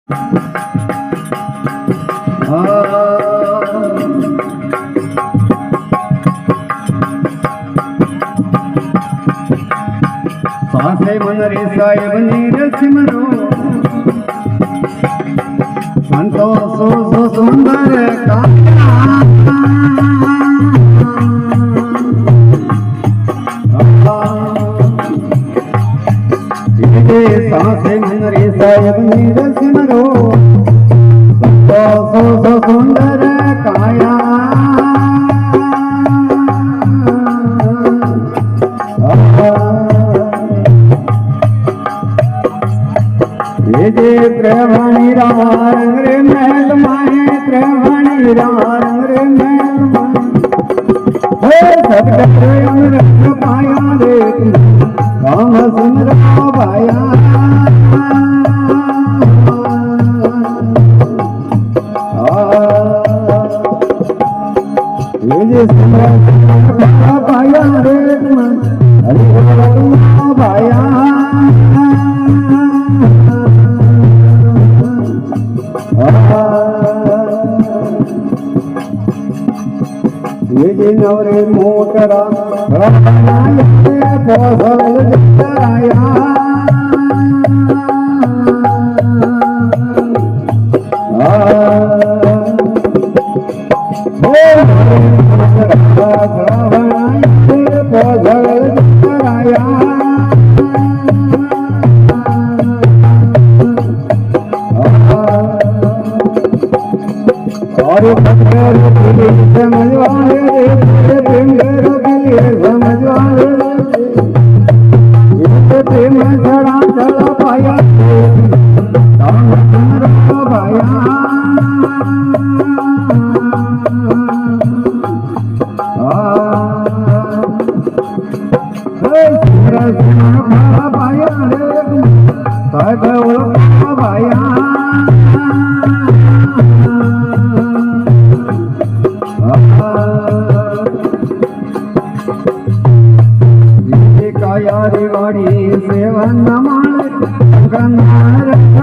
सासे मन रे साहेब नीरज मरो संतो सो सुंदर सासे मन रे साहेब नीरज मरो संतो सो सुंदर काया प्रेमाणी रामा रंग रे महल माए प्रेमाणी रामा रंग रे महल माए सदगत अनुरक्त पाया रे राम सुंदर भाया ये सुंदर पाया रे हरि भाया ये नवरे मोटरा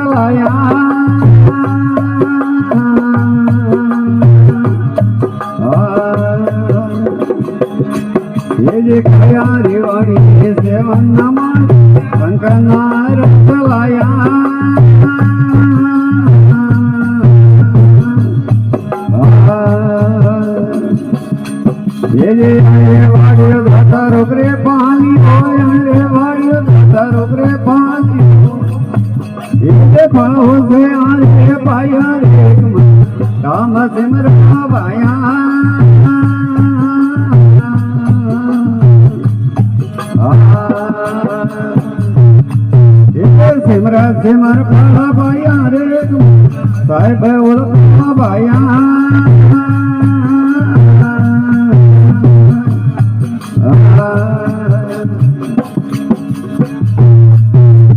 जराया ये काया रेवाड़ी सेवन नमन कंकनार चलाया ये रेवाड़ी धाता रोकरे पानी रेवाड़ी धाता रोकरे पानी ये पाओ से आने पाया रे राम सिमर भाया सिमर सिमर फला भाया रे साहेब ओळखा भाया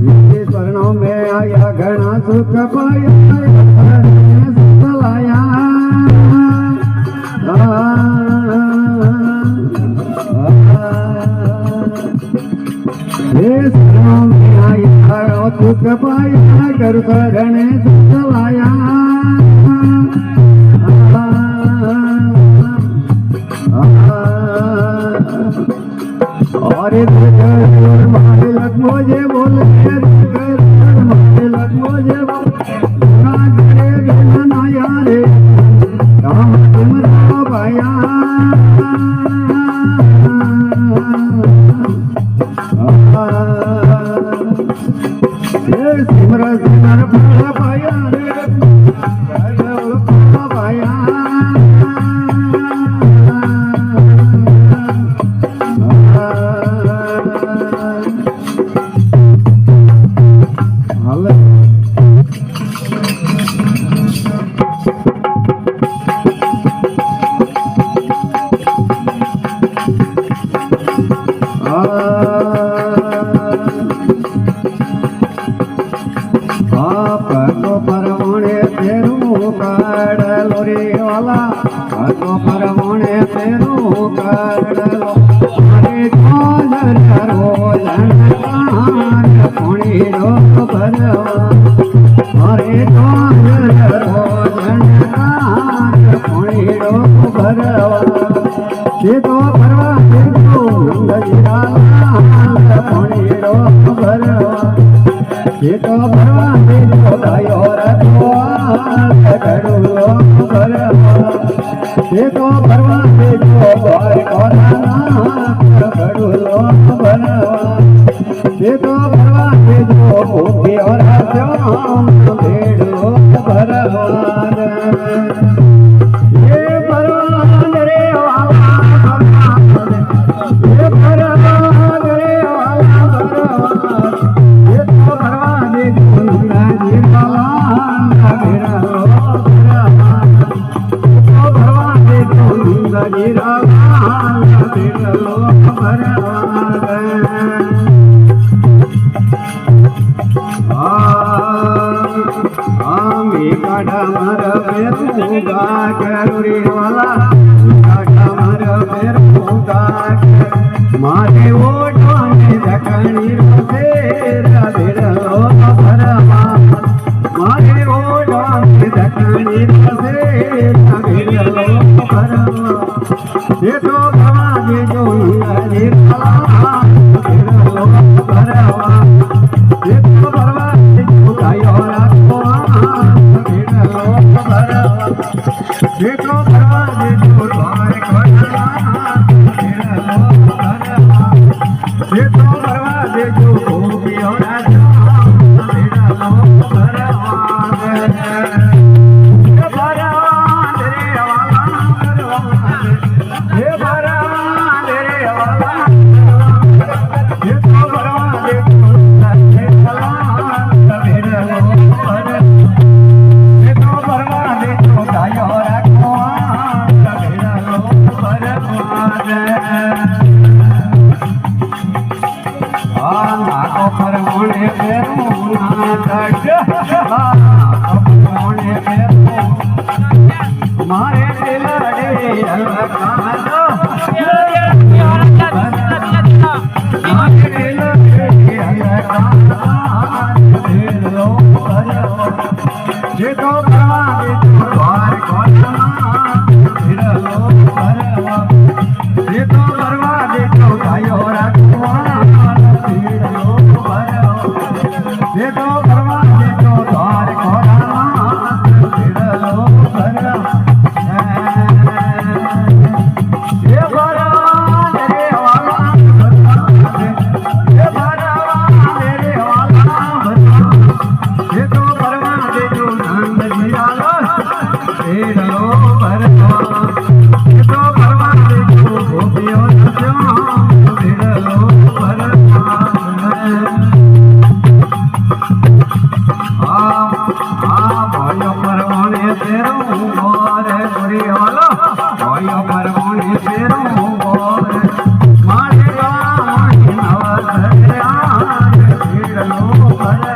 ये शरणों में आया घना सुख पाया सुख लाया ये शरणों में आया सुख पाया कर शरण सुख लाया और मारे लग मुझे बोले मारे लग मुझे बोले रे राम सिमरा भाया सिमर सिमर फला पाया रे पाया परवणे तेरू काढलो रे वाला परवणे तेरू काढलो अरे जोर करो लंकान पुणी रो भरवा अरे मारे ओठो में दखनी रोसेरा बिरलो भरवा मारे ओठो में दखनी रोसेरा बिरलो भरवा ये तो भवानी जो नरी कला बिरलो भरवा ये तो भवानी जो गायो रखवा बिरलो भरवा ये तो भवानी जो द्वार खोला ये तो भरवा दे जो गोपियों राजा मेरा लो भरवा ये भरवा तेरे वाला भरवा ये भरवा तेरे वाला ये तो भरवा दे जो नन्हे कला मेरा लो भरवा ये तो भरवा दे जो गायो रखवा मेरा लो भरवा नाको पर मोने पेरू नाटक मोने पेरू मारे दिलड़े अलकानो मारे दिलड़े अलकानो दिलो भरवा जे तो भरवा दे द्वार खोलना दिलो भरवा जे तो भरवा दे तो गायो रखवा ये तो भरवा दे तो द्वार खोलना बिरलो भरवा ये भरवा तेरे वाला ये भरवा तेरे वाला ये तो भरवा दे जो नंद निराला बिरलो भरवा ये तो भरवा दे जो गोपियों बिरलो भरवा भाइयों परवाने तेरो मोरे गुरी वाला भाइयों परवाने तेरो मोरे माने माने नवसरे आने बिरलो भरवा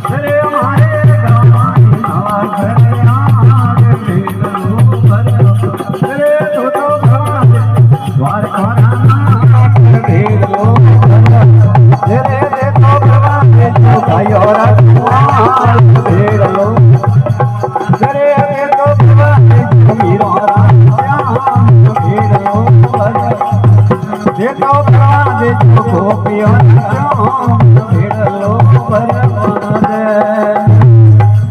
तेरे मारे गाने नवसरे आने बिरलो भरवा तेरे तो भरवा द्वार खोलना बिरलो भरवा तेरे तो भरवा तो गायो रखवा बिरलो तेरे तो भरवा मीरा बिरलो भरवा ये तो भरवा दे जो गोपियों बिरलो भरवा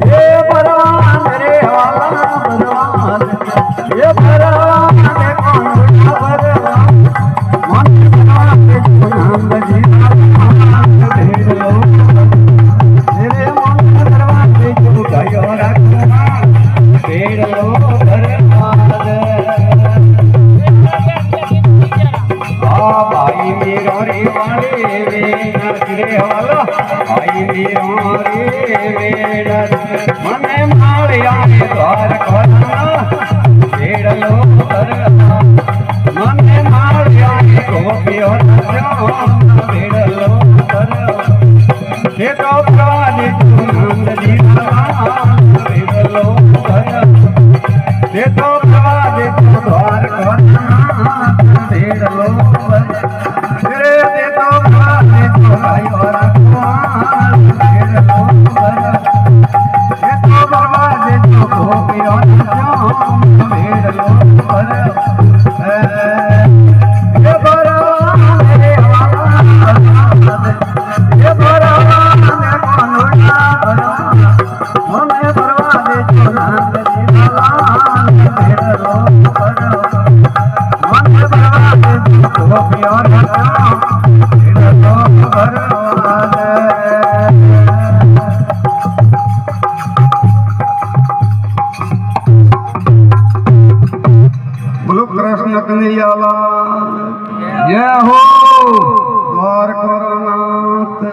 ये भरवा तेरे वाला भरवा ये भरवा दे कौन भरवा मन भरवा दे जो नाम जी बिरलो तेरे मन भरवा दे जो गायो रखवा बिरलो भरवा भाई मेरो रे वाले वे वाला भाई मेरो रे वेड़ मने मालिया द्वार खोलना बिरलो भरवा मने मालिया गोपियों बिरलो भरवा ये तो भरवा दे नंद निराला बिरलो भरवा ये तो भरवा दे द्वार खोलना बिरलो भरवा तेरे तो भरवा दे जो गायो रखवा बिरलो भरवा ये तो ભરવા દેજો ગોપીઓ મેળો બોલો કૃષ્ણ કનૈયાલાલ જય હો દ્વારકાનાથ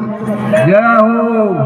જય હો।